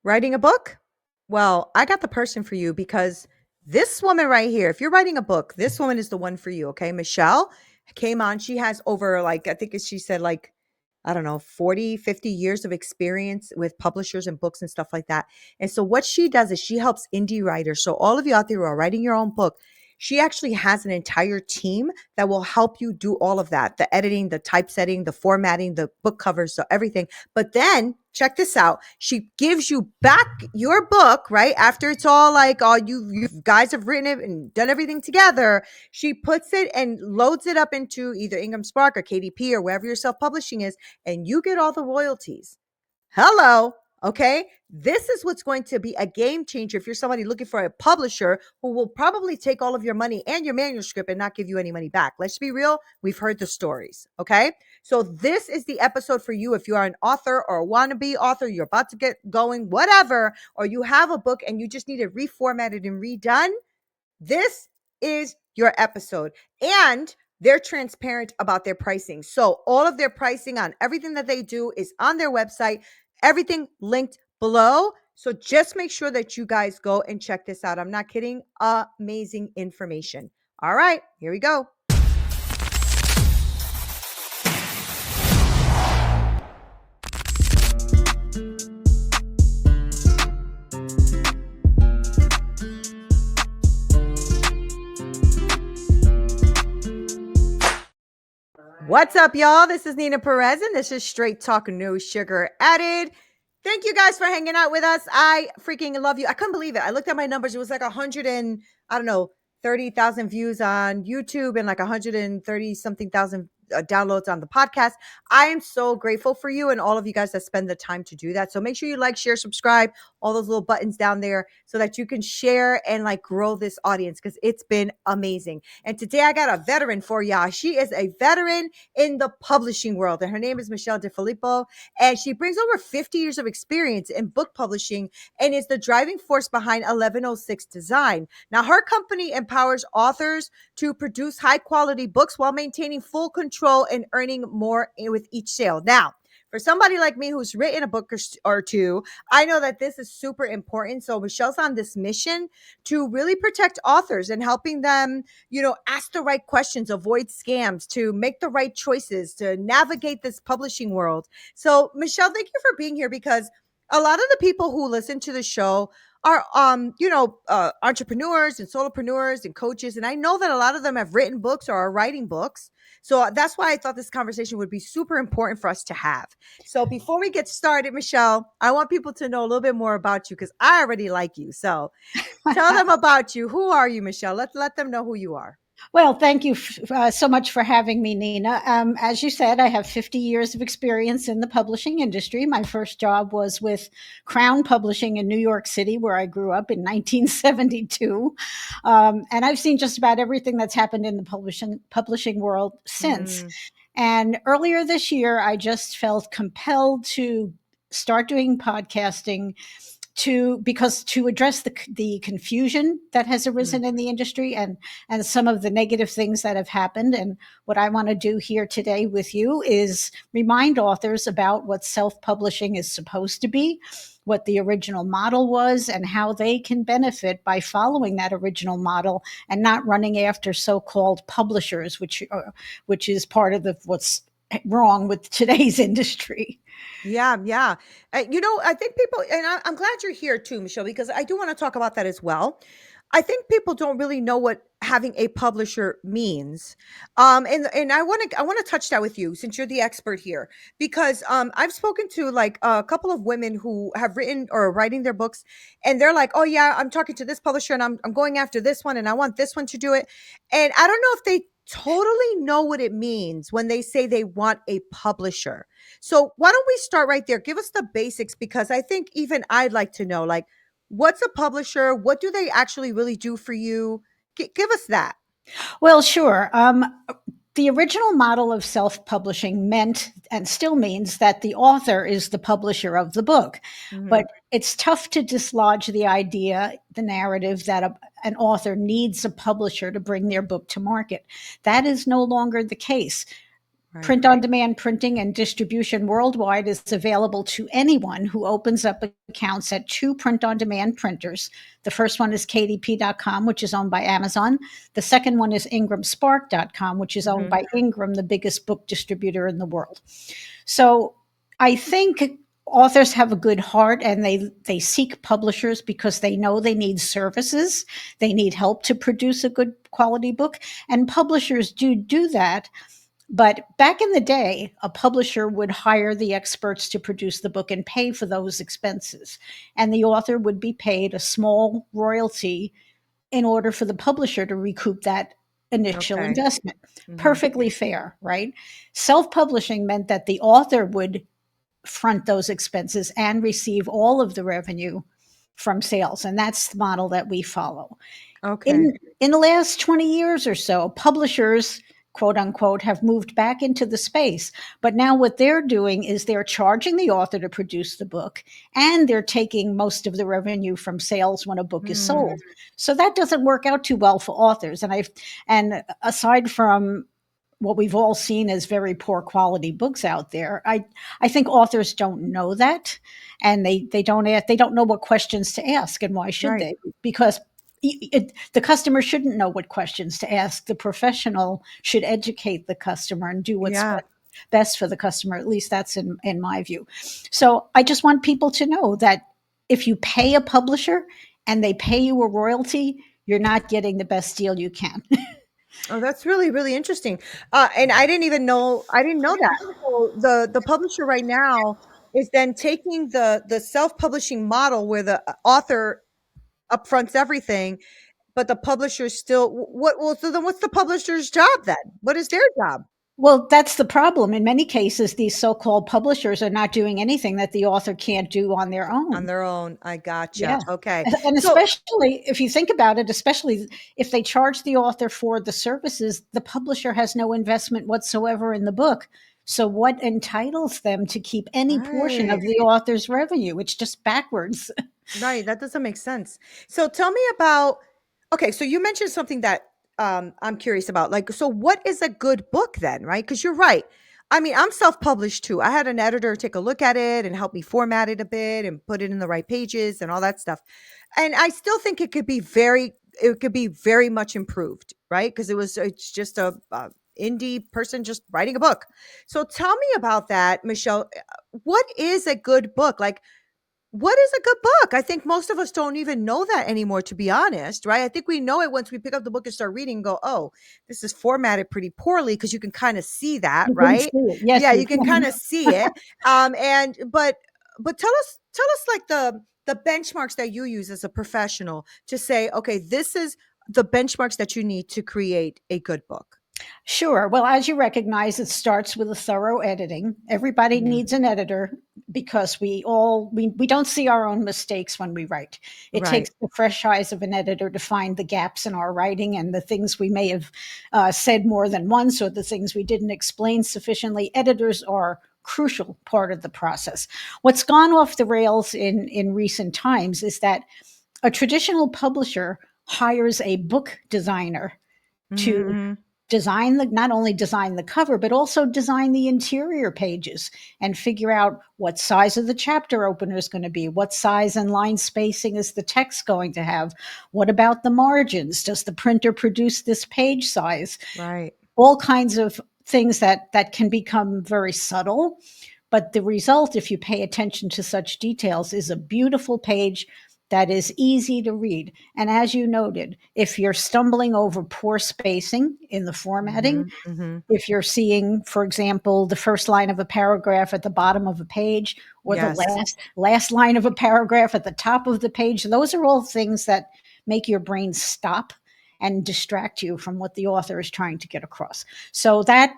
Writing a book? Well, I got the person for you because this woman right here, if you're writing a book, this woman is the one for you. Okay. Michelle came on. She has over, like, I think she said, like, I don't know, 40, 50 years of experience with publishers and books and stuff like that. And so what she does is she helps indie writers. So all of you out there who are writing your own book, she actually has an entire team that will help you do all of that, the editing, the typesetting, the formatting, the book covers, so everything. But then check this out. She gives you back your book, right? After it's all like, all you guys have written it and done everything together. She puts it and loads it up into either IngramSpark or KDP or wherever your self-publishing is, and you get all the royalties. Hello. Okay. This is what's going to be a game changer if you're somebody looking for a publisher who will probably take all of your money and your manuscript and not give you any money back. Let's be real. We've heard the stories. Okay. So this is the episode for you. If you are an author or a wannabe author, you're about to get going, whatever, or you have a book and you just need it reformatted and redone, this is your episode. And they're transparent about their pricing. So all of their pricing on everything that they do is on their website, everything linked below. So just make sure that you guys go and check this out. I'm not kidding. Amazing information. All right, here we go. What's up, y'all? This is Nina Perez, and this is Straight Talk, No Sugar Added. Thank you guys for hanging out with us. I freaking love you. I couldn't believe it. I looked at my numbers. It was like 100 and, I don't know, 30,000 views on YouTube and like 130 something thousand downloads on the podcast. I am so grateful for you and all of you guys that spend the time to do that. So make sure you like, share, subscribe, all those little buttons down there so that you can share and like grow this audience because it's been amazing. And today I got a veteran for y'all. She is a veteran in the publishing world, and her name is Michele DeFilippo, and she brings over 50 years of experience in book publishing and is the driving force behind 1106 Design. Now, her company empowers authors to produce high quality books while maintaining full control and earning more with each sale. Now, for somebody like me who's written a book or two, I know that this is super important. So Michelle's on this mission to really protect authors and helping them, ask the right questions, avoid scams, to make the right choices, to navigate this publishing world. So Michelle, thank you for being here because a lot of the people who listen to the show are entrepreneurs and solopreneurs and coaches, and I know that a lot of them have written books or are writing books. So that's why I thought this conversation would be super important for us to have. So before we get started, Michelle, I want people to know a little bit more about you because I already like you. So tell them about you. Who are you, Michelle? Let them know who you are. Well, thank you so much for having me, Nina. As you said, I have 50 years of experience in the publishing industry. My first job was with Crown Publishing in New York City, where I grew up in 1972. And I've seen just about everything that's happened in the publishing world since. And earlier this year, I just felt compelled to start doing podcasting to address the confusion that has arisen in the industry and some of the negative things that have happened. And what I want to do here today with you is remind authors about what self-publishing is supposed to be, what the original model was, and how they can benefit by following that original model and not running after so-called publishers, which is part of what's wrong with today's industry. Yeah. I think people, and I'm glad you're here too, Michelle, because I do want to talk about that as well. I think people don't really know what having a publisher means. And I want to touch that with you since you're the expert here, because I've spoken to like a couple of women who have written or are writing their books, and they're like, oh yeah, I'm talking to this publisher and I'm going after this one and I want this one to do it. And I don't know if they totally know what it means when they say they want a publisher. So why don't we start right there? Give us the basics, because I think even I'd like to know, like, what's a publisher? What do they actually really do for you? Give us that. Well, sure. The original model of self-publishing meant and still means that the author is the publisher of the book. But it's tough to dislodge the idea, the narrative that an author needs a publisher to bring their book to market. That is no longer the case. Right. Print on demand printing and distribution worldwide is available to anyone who opens up accounts at two print on demand printers. The first one is KDP.com, which is owned by Amazon. The second one is IngramSpark.com, which is owned Hmm. by Ingram, the biggest book distributor in the world. So I think authors have a good heart and they seek publishers because they know they need services. They need help to produce a good quality book. And publishers do that. But back in the day, a publisher would hire the experts to produce the book and pay for those expenses. And the author would be paid a small royalty in order for the publisher to recoup that initial Okay. investment. Hmm. Perfectly fair, right? Self publishing meant that the author would front those expenses and receive all of the revenue from sales. And that's the model that we follow. Okay. In the last 20 years or so, publishers, quote unquote, have moved back into the space. But now what they're doing is they're charging the author to produce the book, and they're taking most of the revenue from sales when a book is Hmm. sold. So that doesn't work out too well for authors. And aside from what we've all seen as very poor quality books out there, I think authors don't know that, and they don't know what questions to ask, and why should Right. they? Because the customer shouldn't know what questions to ask. The professional should educate the customer and do what's Yeah. best for the customer. At least that's in my view. So I just want people to know that if you pay a publisher and they pay you a royalty, you're not getting the best deal you can. Oh, that's really, really interesting. And I didn't know that. So the publisher right now is then taking the self-publishing model where the author upfronts everything, but the publisher still what well, so then what's the publisher's job then? What is their job? Well, that's the problem. In many cases, these so called publishers are not doing anything that the author can't do on their On own. their own. I gotcha. Yeah. Okay. And So especially if you think about it, especially if they charge the author for the services, the publisher has no investment whatsoever in the book. So what entitles them to keep any portion right. of the author's revenue? It's just backwards. Right, that doesn't make sense. So tell me about okay, so you mentioned something that I'm curious about. Like, so what is a good book then, right? Because you're right. I mean, I'm self-published too. I had an editor take a look at it and help me format it a bit and put it in the right pages and all that stuff. And I still think it could be very much improved, right? Because it's just a indie person just writing a book. So tell me about that, Michelle. What is a good book? Like what is a good book? I think most of us don't even know that anymore, to be honest, right? I think we know it once we pick up the book and start reading and go, oh, this is formatted pretty poorly because you can kind of see that, You can see right? it. Yes, Yeah, you you can kind can. of see it. And but tell us like the benchmarks that you use as a professional to say, okay, this is the benchmarks that you need to create a good book. Sure. Well, as you recognize, it starts with a thorough editing. Everybody Yeah, needs an editor because we don't see our own mistakes when we write. It right, takes the fresh eyes of an editor to find the gaps in our writing and the things we may have said more than once, or the things we didn't explain sufficiently. Editors are crucial part of the process. What's gone off the rails in recent times is that a traditional publisher hires a book designer to hmm, design the not only design the cover but also design the interior pages and figure out what size of the chapter opener is going to be, what size and line spacing is the text going to have, what about the margins, does the printer produce this page size, right, all kinds of things that can become very subtle. But the result, if you pay attention to such details, is a beautiful page that is easy to read. And as you noted, if you're stumbling over poor spacing in the formatting, hmm, hmm, if you're seeing, for example, the first line of a paragraph at the bottom of a page, or the yes, last line of a paragraph at the top of the page, those are all things that make your brain stop and distract you from what the author is trying to get across. So that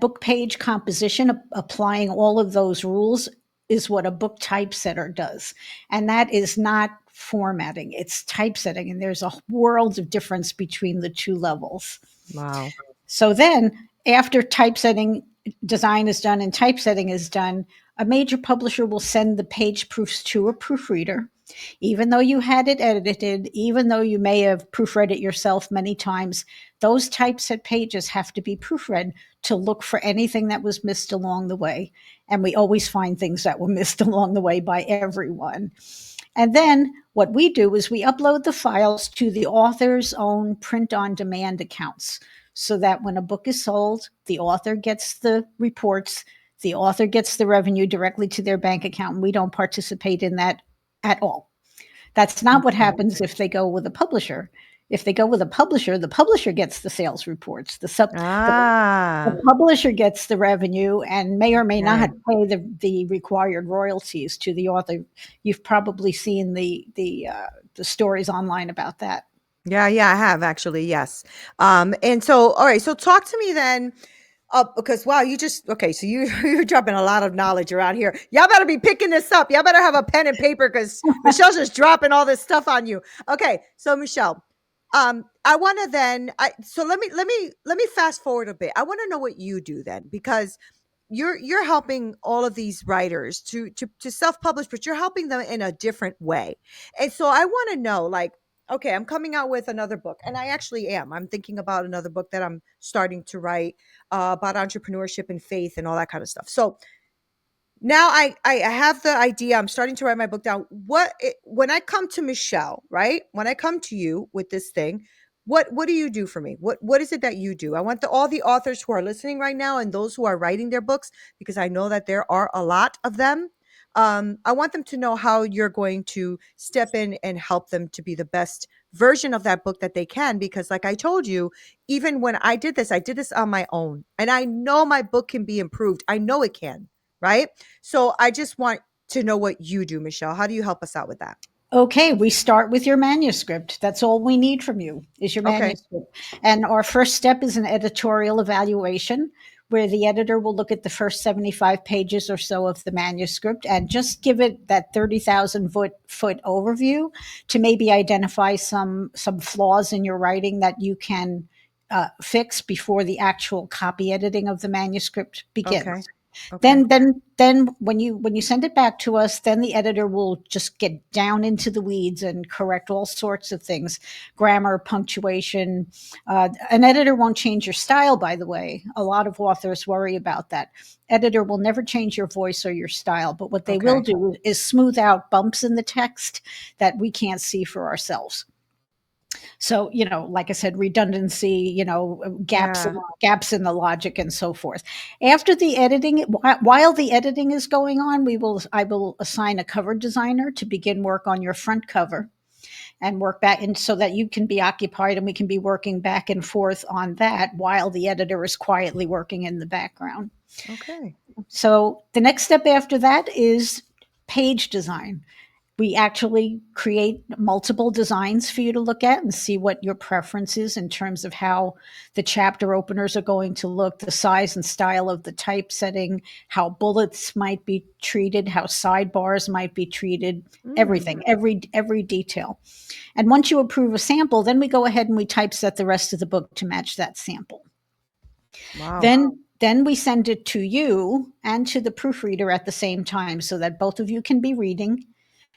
book page composition, applying all of those rules, is what a book typesetter does. And that is not formatting, it's typesetting. And there's a world of difference between the two levels. wow, So then, after typesetting design is done and typesetting is done, a major publisher will send the page proofs to a proofreader. Even though you had it edited, even though you may have proofread it yourself many times, those typeset pages have to be proofread to look for anything that was missed along the way. And we always find things that were missed along the way by everyone. And then what we do is we upload the files to the author's own print on demand accounts so that when a book is sold, the author gets the reports, the author gets the revenue directly to their bank account, and we don't participate in that at all. That's not what Okay. happens if they go with a publisher. If they go with a publisher, the publisher gets the sales reports. The Ah, publisher gets the revenue and may or may not okay. pay the required royalties to the author. You've probably seen the stories online about that. Yeah, yeah, I have actually, yes. And so, all right, so talk to me then, because wow, you just okay, so you you're dropping a lot of knowledge around here. Y'all better be picking this up. Y'all better have a pen and paper because Michelle's just dropping all this stuff on you. Okay, so Michelle, I want to then, so let me fast forward a bit. I want to know what you do then, because you're helping all of these writers to self-publish, but you're helping them in a different way. And so I want to know, like, okay, I'm coming out with another book, and I actually am. I'm thinking about another book that I'm starting to write about entrepreneurship and faith and all that kind of stuff. So now I have the idea. I'm starting to write my book down. When I come to Michelle, right? When I come to you with this thing, what do you do for me? What is it that you do? I want all the authors who are listening right now and those who are writing their books, because I know that there are a lot of them. I want them to know how you're going to step in and help them to be the best version of that book that they can. Because, like I told you, even when I did this on my own, and I know my book can be improved. I know it can, right? So I just want to know what you do, Michelle. How do you help us out with that? Okay, we start with your manuscript. That's all we need from you is your Okay. manuscript. And our first step is an editorial evaluation where the editor will look at the first 75 pages or so of the manuscript and just give it that 30,000 foot overview to maybe identify some flaws in your writing that you can fix before the actual copy editing of the manuscript Okay. begins. Okay. Then when you send it back to us, then the editor will just get down into the weeds and correct all sorts of things, grammar, punctuation. An editor won't change your style, by the way. A lot of authors worry about that. Editor will never change your voice or your style, but what they will Okay. do is smooth out bumps in the text that we can't see for ourselves. So, like I said, redundancy, gaps Yeah. gaps in the logic and so forth. After the editing, while the editing is going on, I will assign a cover designer to begin work on your front cover and work back and so that you can be occupied and we can be working back and forth on that while the editor is quietly working in the background. Okay. So the next step after that is page design. We actually create multiple designs for you to look at and see what your preference is in terms of how the chapter openers are going to look, the size and style of the typesetting, how bullets might be treated, how sidebars might be treated, Mm, everything, every detail. And once you approve a sample, then we go ahead and we typeset the rest of the book to match that sample. wow. Then we send it to you and to the proofreader at the same time so that both of you can be reading,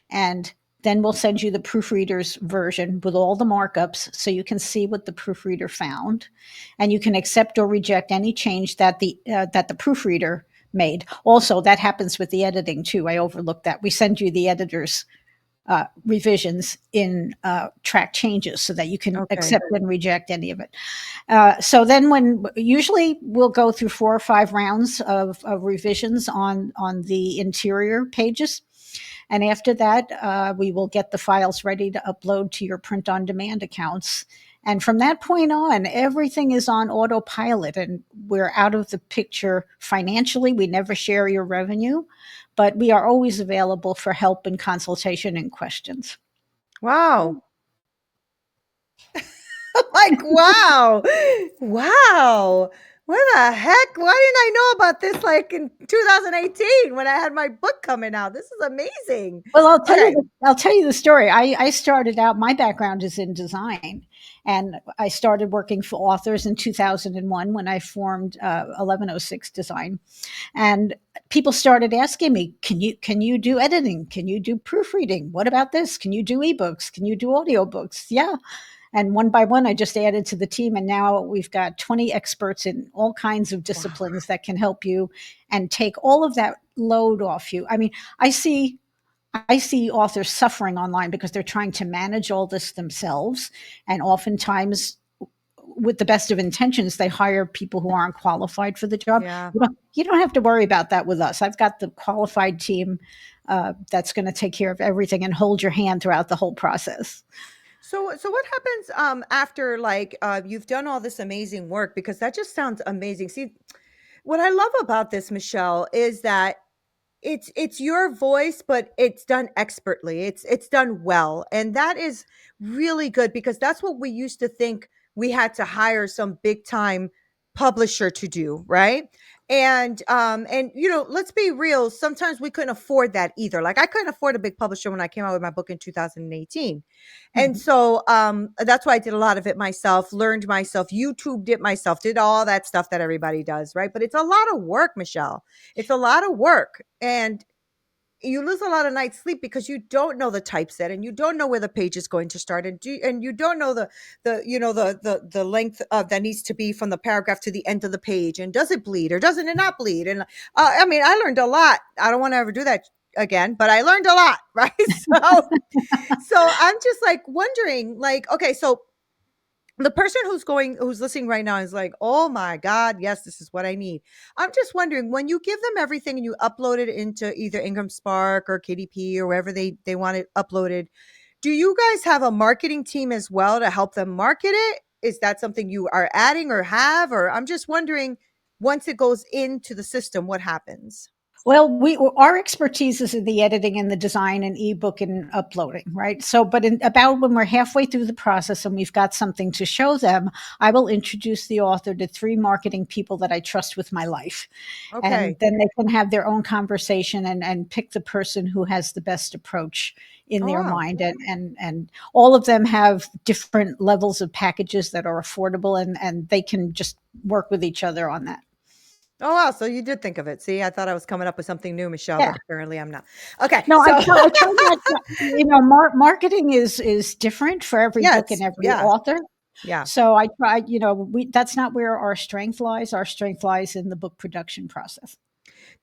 and then we'll send you the proofreader's version with all the markups so you can see what the proofreader found, and you can accept or reject any change that the proofreader made. Also, that happens with the editing too. I overlooked that. We send you the editor's revisions in track changes so that you can Okay. accept and reject any of it. So then when usually we'll go through 4 or 5 rounds of revisions on the interior pages. And after that, we will get the files ready to upload to your print on demand accounts. And from that point on, everything is on autopilot and we're out of the picture financially. We never share your revenue, but we are always available for help and consultation and questions. Wow. Like, wow. Wow. What the heck? Why didn't I know about this like in 2018 when I had my book coming out? This is amazing. Well, Okay. I'll tell you the story. I started out, my background is in design, and I started working for authors in 2001 when I formed 1106 Design. And people started asking me, can you do editing? Can you do proofreading? What about this? Can you do ebooks? Can you do audiobooks? Yeah. And one by one, I just added to the team. And now we've got 20 experts in all kinds of Wow. disciplines that can help you and take all of that load off you. I mean, I see authors suffering online because they're trying to manage all this themselves. And oftentimes, with the best of intentions, they hire people who aren't qualified for the job. Yeah. You don't have to worry about that with us. I've got the qualified team that's going to take care of everything and hold your hand throughout the whole process. So what happens after like you've done all this amazing work, because that just sounds amazing. See, what I love about this, Michelle, is that it's your voice, but it's done expertly. It's done well. And that is really good because that's what we used to think we had to hire some big time publisher to do, right? And you know, let's be real, sometimes we couldn't afford that either. Like I couldn't afford a big publisher when I came out with my book in 2018. And Mhm. so that's why I did a lot of it myself, learned myself, YouTubed it myself, did all that stuff that everybody does, right? But it's a lot of work, Michelle. It's a lot of work. And you lose a lot of night's sleep because you don't know the typeset and you don't know where the page is going to start, and you don't know the you know the length of that needs to be from the paragraph to the end of the page, and does it bleed or doesn't it not bleed. And I mean, I learned a lot. I don't want to ever do that again, but I learned a lot. Right. So I'm just like wondering, like, okay, so the person who's listening right now is like, oh my god, yes, this is what I need. I'm just wondering, when you give them everything and you upload it into either IngramSpark or KDP or wherever they want it uploaded, do you guys have a marketing team as well to help them market it? Is that something you are adding or have? Or I'm just wondering, once it goes into the system, what happens? Well, we our expertise is in the editing and the design and ebook and uploading, right? So, but in about when we're halfway through the process and we've got something to show them, I will introduce the author to three marketing people that I trust with my life, and Okay. then they can have their own conversation and pick the person who has the best approach in Oh their wow. mind, and all of them have different levels of packages that are affordable, and they can just work with each other on that. Oh wow. So you did think of it. See, I thought I was coming up with something new, Michelle, Yeah. but apparently I'm not. Okay. No, So I try not to, marketing is different for every yeah, book and it's every yeah, author. yeah. So I try, we that's not where our strength lies. Our strength lies in the book production process.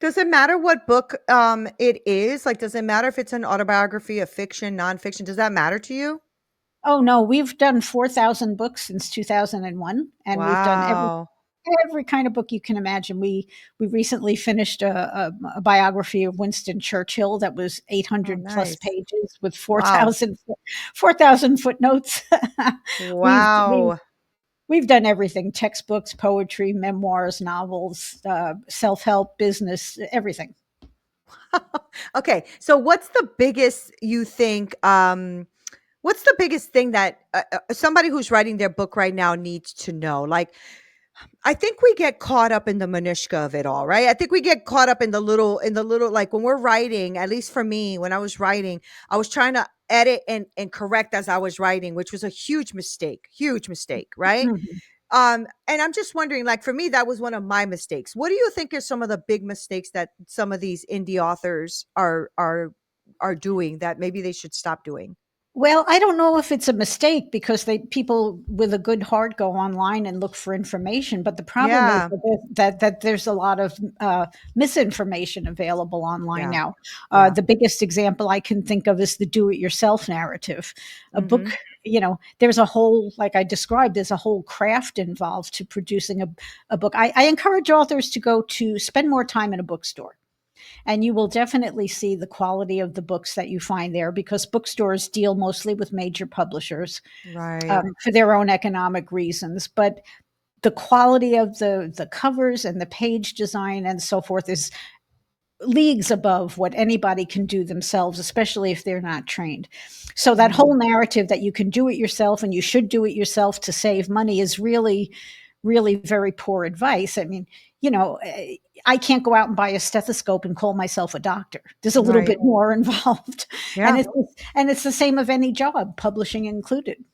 Does it matter what book, it is? Like, does it matter if it's an autobiography, a fiction, nonfiction? Does that matter to you? Oh no, we've done 4,000 books since 2001, and we've done Wow. every kind of book you can imagine. We recently finished a biography of Winston Churchill that was Oh, 800 plus nice. pages with Wow. 4,000 footnotes. we've we've Wow. We've done everything: textbooks, poetry, memoirs, novels, self help, business, everything. Okay, so what's the biggest you think, what's the biggest thing that, somebody who's writing their book right now needs to know? Like, I think we get caught up in the minutia of it all, right? I think we get caught up in the little, like when we're writing, at least for me, when I was writing, I was trying to edit and correct as I was writing, which was a huge mistake, right? Mhm. And I'm just wondering, like for me, that was one of my mistakes. What do you think are some of the big mistakes that some of these indie authors are doing that maybe they should stop doing? Well, I don't know if it's a mistake because people with a good heart go online and look for information. But the problem is Yeah. that there's a lot of misinformation available online Yeah. now. Yeah. The biggest example I can think of is the do-it-yourself narrative. A book, Mhm. there's a whole, like I described, there's a whole craft involved to producing a book. I encourage authors to go to spend more time in a bookstore, and you will definitely see the quality of the books that you find there because bookstores deal mostly with major publishers Right. for their own economic reasons. But the quality of the covers and the page design and so forth is leagues above what anybody can do themselves, especially if they're not trained. So that whole Mhm. narrative that you can do it yourself and you should do it yourself to save money is really really very poor advice. I mean, you know, I can't go out and buy a stethoscope and call myself a doctor. There's a little Right. bit more involved. And Yeah. it's the same of any job, publishing included.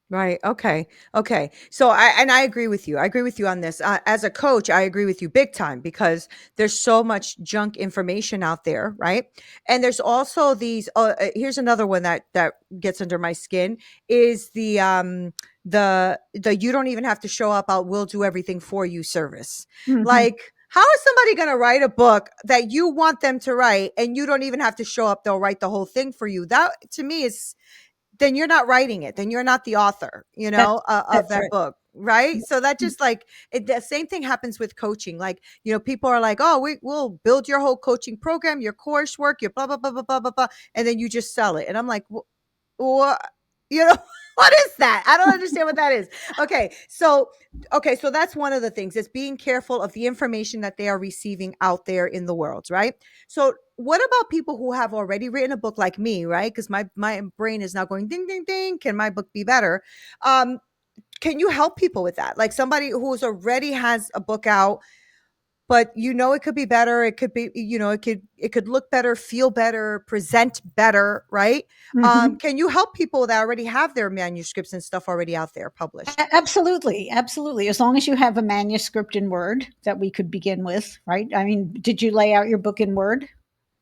Right. Okay. Okay. So I agree with you. I agree with you on this. As a coach, I agree with you big time because there's so much junk information out there, right? And there's also these. Here's another one that gets under my skin is the you don't even have to show up. We'll do everything for you service. Mhm. Like, how is somebody going to write a book that you want them to write and you don't even have to show up? They'll write the whole thing for you. That to me is then you're not writing it. Then you're not the author, That's of that's that right. book. Right. So that just like the same thing happens with coaching. Like, people are like, oh, we'll build your whole coaching program, your coursework, your blah, blah, blah, blah, blah, blah, blah. And then you just sell it. And I'm like, what, you know, what is that? I don't understand what that is. Okay. So that's one of the things is being careful of the information that they are receiving out there in the world. Right. So what about people who have already written a book like me, right? Because my brain is now going ding ding ding. Can my book be better? Um, can you help people with that? Like somebody who's already has a book out, but it could be better. It could be, it could look better, feel better, present better, right? Mhm. Can you help people that already have their manuscripts and stuff already out there published? Absolutely, absolutely. As long as you have a manuscript in Word that we could begin with, right? I mean, did you lay out your book in Word?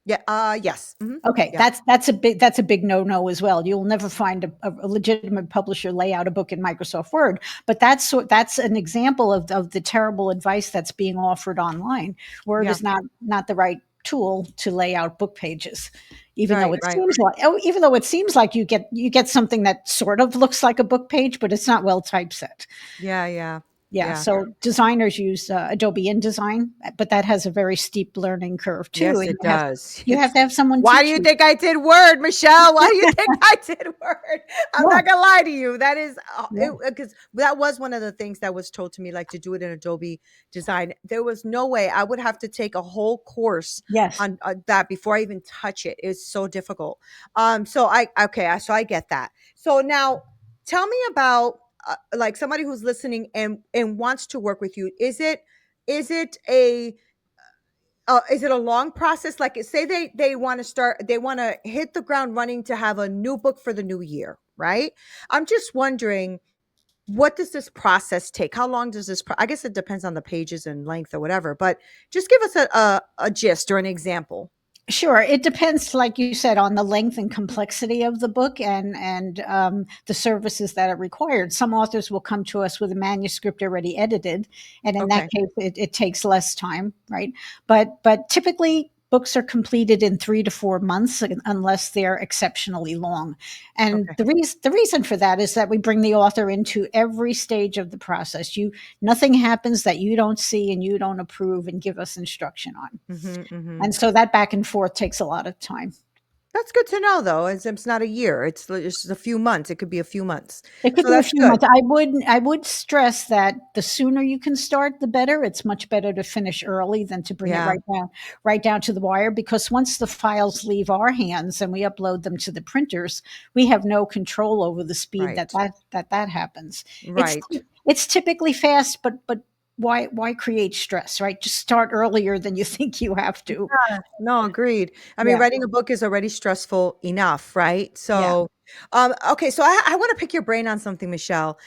Yeah. Yes. Okay, Yeah. that's a big no as well. You'll never find a legitimate publisher lay out a book in Microsoft Word. But that's an example of the terrible advice that's being offered online. Word Yeah. is not the right tool to lay out book pages, Right. Right. even though it seems like you get something that sort of looks like a book page, but it's not well typeset. Yeah. Yeah. Yeah, Yeah. so designers use Adobe InDesign, but that has a very steep learning curve too, Yes, and it does. you have to have someone Why do teach you you. think I did Word, Michelle? Why do you think I did Word? I'm Yeah, not gonna lie to you. That is yeah, because that was one of the things that was told to me, like to do it in Adobe Design. There was no way I would have to take a whole course yes. on that before I even touch it. It's so difficult. So I get that. So now, tell me about like somebody who's listening and wants to work with you. Is it is it a long process? Like, say they want to start, they want to hit the ground running to have a new book for the new year, right? I'm just wondering, what does this process take? How long does I guess it depends on the pages and length or whatever, but just give us a gist or an example. Sure, it depends, like you said, on the length and complexity of the book and the services that are required. Some authors will come to us with a manuscript already edited, and in that Okay. case, it takes less time, right? But typically, books are completed in 3 to 4 months unless they're exceptionally long. And Okay. the reason for that is that we bring the author into every stage of the process. Nothing happens that you don't see and you don't approve and give us instruction on. Hmm. And so that back and forth takes a lot of time. That's good to know, though. It's not a year. It's a few months. It could be a few mons. It could So be a that's few good. months. I would stress that the sooner you can start, the better. It's much better to finish early than to bring it Yeah. right down to the wire. Because once the files leave our hands and we upload them to the printers, we have no control over the speed that Right. that happens. It's Right. it's typically fast, but why create stress, right? Just start earlier than you think you have to. Yeah, no, agreed. I mean, Yeah, writing a book is already stressful enough, right? yeah. So, okay, so I want to pick your brain on something, Michelle,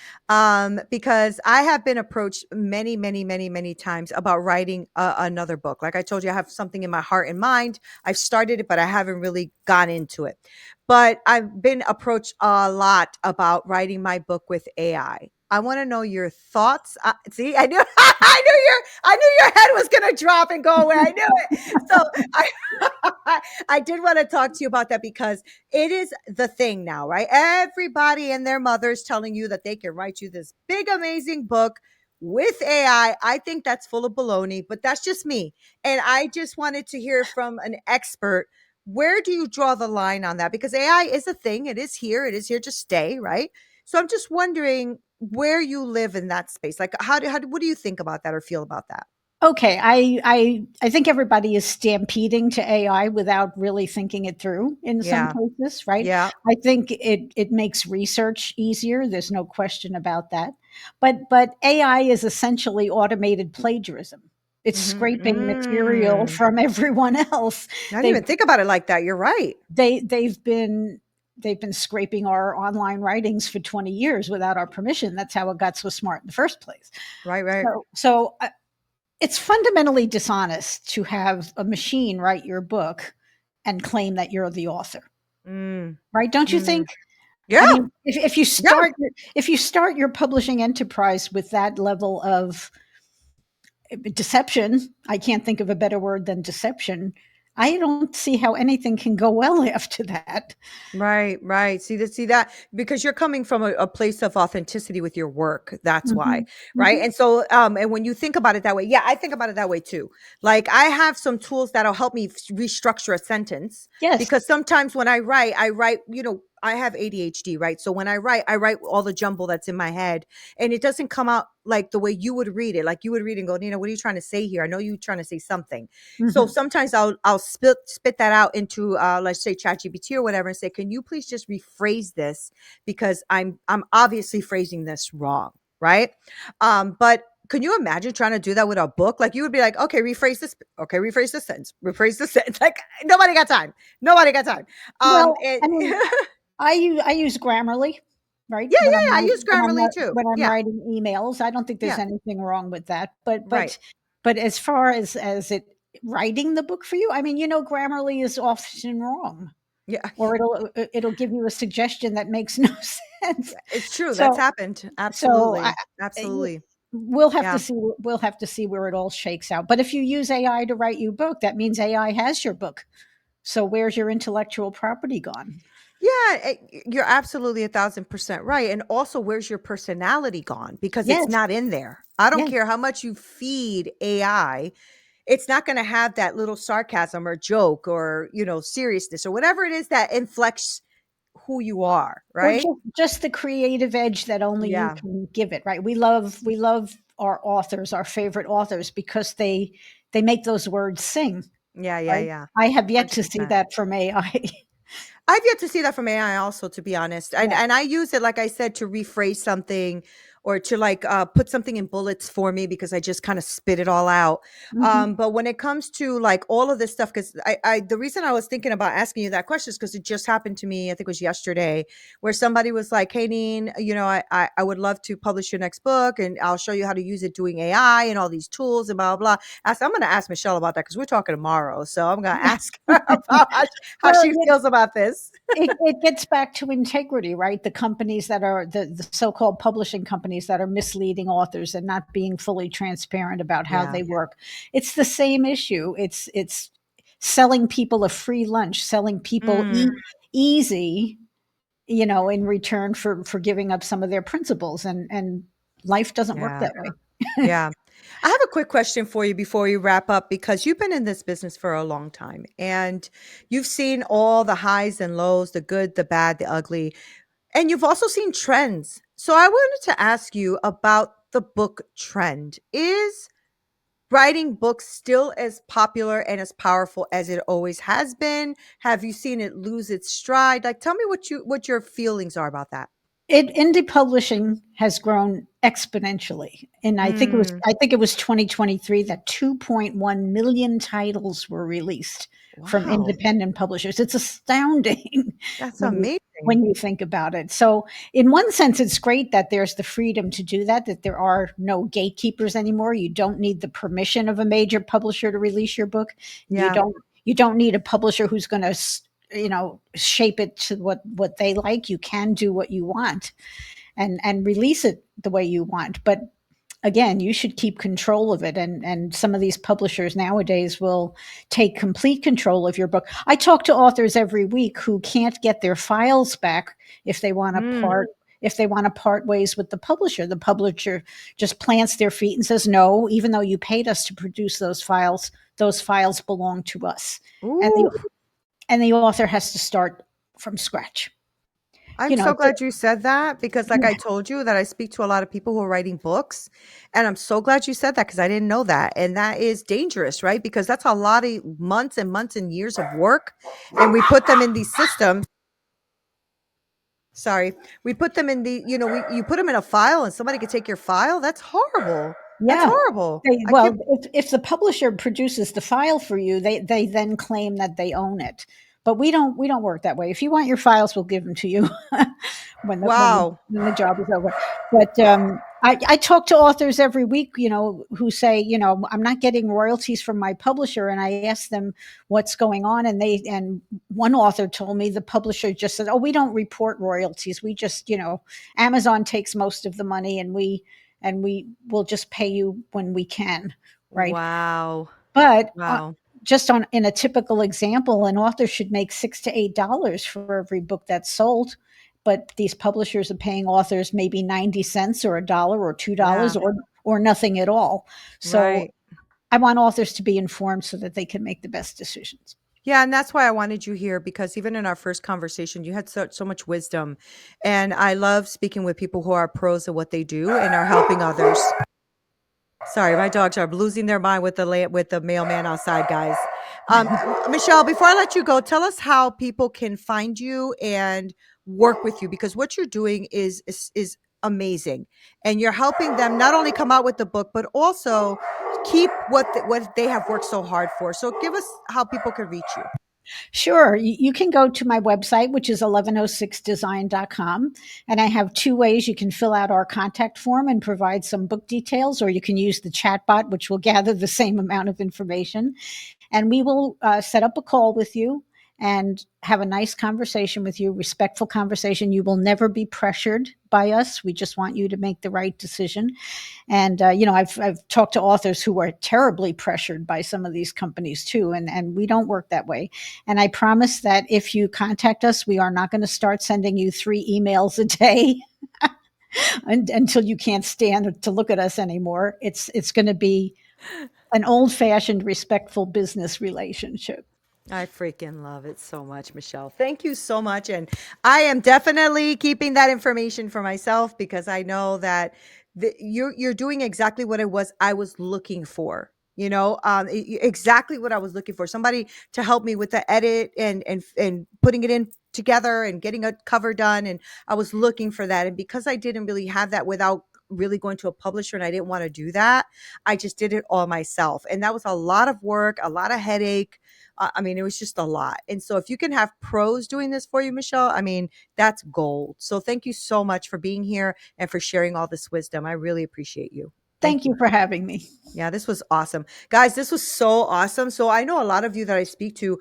because I have been approached many, many, many, many times about writing another book. Like I told you, I have something in my heart and mind. I've started it, but I haven't really gone into it. But I've been approached a lot about writing my book with AI. I want to know your thoughts. See, I knew, I knew your head was gonna drop and go away. I knew it. So I, I did want to talk to you about that because it is the thing now, right? Everybody and their mother's telling you that they can write you this big, amazing book with AI. I think that's full of baloney, but that's just me. And I just wanted to hear from an expert. Where do you draw the line on that? Because AI is a thing. It is here. It is here to stay, right? So I'm just wondering where you live in that space. Like, what do you think about that or feel about that? Okay, I think everybody is stampeding to AI without really thinking it through in some Yeah. cases, right? Yeah. I think it makes research easier. There's no question about that. But AI is essentially automated plagiarism. It's Mhm. scraping material Mm. from everyone else. I didn't They've even think about it like that. You're right. they've been scraping our online writings for 20 years without our permission. That's how it got so smart in the first place. Right, right. So it's fundamentally dishonest to have a machine write your book and claim that you're the author, Mm. right? Don't you Mm. think? Yeah. I mean, Yeah. if you start your publishing enterprise with that level of deception, I can't think of a better word than deception. I don't see how anything can go well after that. Right, right. See that because you're coming from a place of authenticity with your work. That's why, Hmm. right? Hmm. And so, and when you think about it that way, yeah, I think about it that way too. Like I have some tools that'll help me restructure a sentence Yes. because sometimes when I write, I have ADHD, right? So when I write all the jumble that's in my head, and it doesn't come out like the way you would read it. Like you would read and go, Nina, what are you trying to say here? I know you're trying to say something. So Hmm. sometimes I'll spit that out into let's say ChatGPT or whatever and say, can you please just rephrase this because I'm obviously phrasing this wrong, right? But can you imagine trying to do that with a book? Like you would be like, okay, rephrase this. Okay, rephrase this sentence. Rephrase this sentence. Like nobody got time. Nobody got time. Well, And I mean, I use Grammarly, right? yeah, yeah, yeah. I use Grammarly too. When I'm Yeah, writing emails. I don't think there's yeah, anything wrong with that. right. But as far as it writing the book for you, I mean, Grammarly is often wrong, Yeah, or it'll give you a suggestion that makes no sense. yeah. It's true. That's So happened. so Absolutely, I absolutely. Yeah. we'll have to see where it all shakes out. But if you use AI to write your book, that means AI has your book. So where's your intellectual property gone? Yeah, you're absolutely 1,000% right. And also, where's your personality gone? Because it's Yes. not in there. I don't Yes. care how much you feed AI, it's not going to have that little sarcasm or joke or, seriousness or whatever it is that inflects who you are, Or right? just the creative edge that only you Yeah. can give it, right? We love our authors, our favorite authors, because they make those words sing, Yeah, yeah, right? yeah. I have yet to see 100%. that from AI. I've yet to see that from AI also, to be honest. And Yeah. and I use it, like I said, to rephrase something or to like put something in bullets for me because I just kind of spit it all out. Mhm. But when it comes to like all of this stuff, because I the reason I was thinking about asking you that question is because it just happened to me, I think it was yesterday, where somebody was like, hey Neen, I would love to publish your next book and I'll show you how to use it doing AI and all these tools and blah blah. I'm gonna ask Michelle about that because we're talking tomorrow. So I'm gonna ask her about how Well, she feels about this. it gets back to integrity, right? The companies that are the so-called publishing companies that are misleading authors and not being fully transparent about how Yeah. they work. It's the same issue. It's selling people a free lunch, selling people Mm, easy, in return for giving up some of their principles, and life doesn't work yeah. that way. Yeah. I have a quick question for you before we wrap up because you've been in this business for a long time and you've seen all the highs and lows, the good, the bad, the ugly, and you've also seen trends. So I wanted to ask you about the book trend. Is writing books still as popular and as powerful as it always has been? Have you seen it lose its stride? Like tell me what your feelings are about that. Indie publishing has grown exponentially, and Mm, I think it was 2023 that 2.1 million titles were released from wow. independent publishers. It's astounding That's when you amazing. think about it. So, in one sense, it's great that there's the freedom to do that. That there are no gatekeepers anymore. You don't need the permission of a major publisher to release your book. Yeah. You don't need a publisher who's going to shape it to what they like. You can do what you want and release it the way you want, but again, you should keep control of it, and some of these publishers nowadays will take complete control of your book. I talk to authors every week who can't get their files back if they want to Mm. part ways with the publisher just plants their feet and says no, even though you paid us to produce those files belong to us, and Ooh. the author has to start from scratch. I'm You know, so glad you said that because, like I told you, that I speak to a lot of people who are writing books. And I'm so glad you said that because I didn't know that. And that is dangerous, right? Because that's a lot of months and years of work. And we put them in these systems. Sorry. We put them in you put them in a file and somebody could take your file. That's horrible. That's yeah. horrible. They, I well, can't. if the publisher produces the file for you, they then claim that they own it. But we don't work that way. If you want your files, we'll give them to you Wow. when the job is over. But I talk to authors every week, who say, I'm not getting royalties from my publisher, and I ask them what's going on, and one author told me the publisher just said, "Oh, we don't report royalties. We just, Amazon takes most of the money, and we will just pay you when we can." Right. Wow. But Wow. just on in a typical example, an author should make $6 to $8 for every book that's sold. But these publishers are paying authors maybe 90 cents or $1 or $2 Yeah. or nothing at all. So Right. I want authors to be informed so that they can make the best decisions. Yeah, and that's why I wanted you here because even in our first conversation, you had so much wisdom. And I love speaking with people who are pros at what they do and are helping others. Sorry, my dogs are losing their mind with the mailman outside, guys. Michelle, before I let you go, tell us how people can find you and work with you because what you're doing is amazing, and you're helping them not only come out with the book but also keep what they have worked so hard for. So, give us how people can reach you. Sure. You can go to my website, which is 1106design.com. And I have two ways you can fill out our contact form and provide some book details, or you can use the chatbot, which will gather the same amount of information. And we will set up a call with you and have a nice conversation with you, respectful conversation. You will never be pressured by us. We just want you to make the right decision. And I've talked to authors who are terribly pressured by some of these companies too, and we don't work that way. And I promise that if you contact us, we are not going to start sending you 3 emails a day until you can't stand to look at us anymore. It's going to be an old-fashioned, respectful business relationship. I freaking love it so much, Michelle. Thank you so much. And I am definitely keeping that information for myself because I know that you're doing exactly what it was I was looking for. Exactly what I was looking for. Somebody to help me with the edit and putting it in together and getting a cover done. And I was looking for that. And because I didn't really have that without really going to a publisher and I didn't want to do that, I just did it all myself. And that was a lot of work, a lot of headache. I mean, it was just a lot. And so if you can have pros doing this for you, Michelle, I mean, that's gold. So thank you so much for being here and for sharing all this wisdom. I really appreciate you. Thank Thank you. you for having me. Yeah, this was awesome. Guys, this was so awesome. So I know a lot of you that I speak to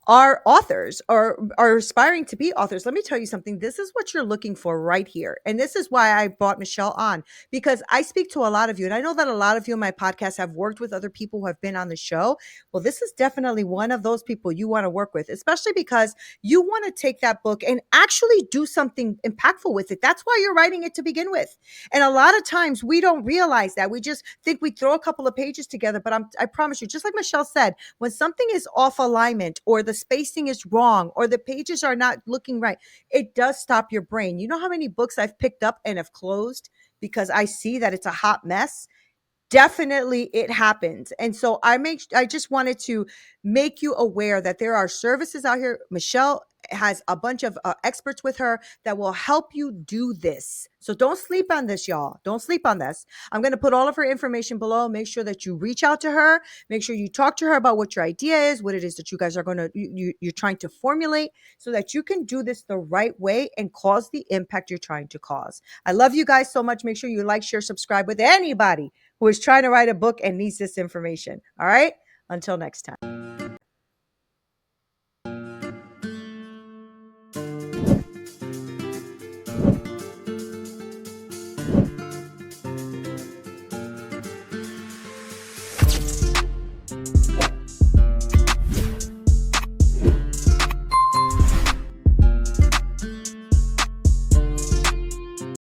are authors or are aspiring to be authors. Let me tell you something. This is what you're looking for right here. And this is why I brought Michelle on because I speak to a lot of you. And I know that a lot of you in my podcast have worked with other people who have been on the show. Well, this is definitely one of those people you want to work with, especially because you want to take that book and actually do something impactful with it. That's why you're writing it to begin with. And a lot of times we don't realize that. We just think we throw a couple of pages together. But I promise you, just like Michelle said, when something is off alignment or the spacing is wrong or the pages are not looking right, it does stop your brain. You know how many books I've picked up and have closed because I see that it's a hot mess? Definitely it happens. And so I just wanted to make you aware that there are services out here. Michelle has a bunch of experts with her that will help you do this. So don't sleep on this, y'all. Don't sleep on this. I'm going to put all of her information below. Make sure that you reach out to her. Make sure you talk to her about what your idea is, what it is that you guys are going to you're trying to formulate so that you can do this the right way and cause the impact you're trying to cause. I love you guys so much. Make sure you like, share, subscribe with anybody who is trying to write a book and needs this information. All right? Until next time.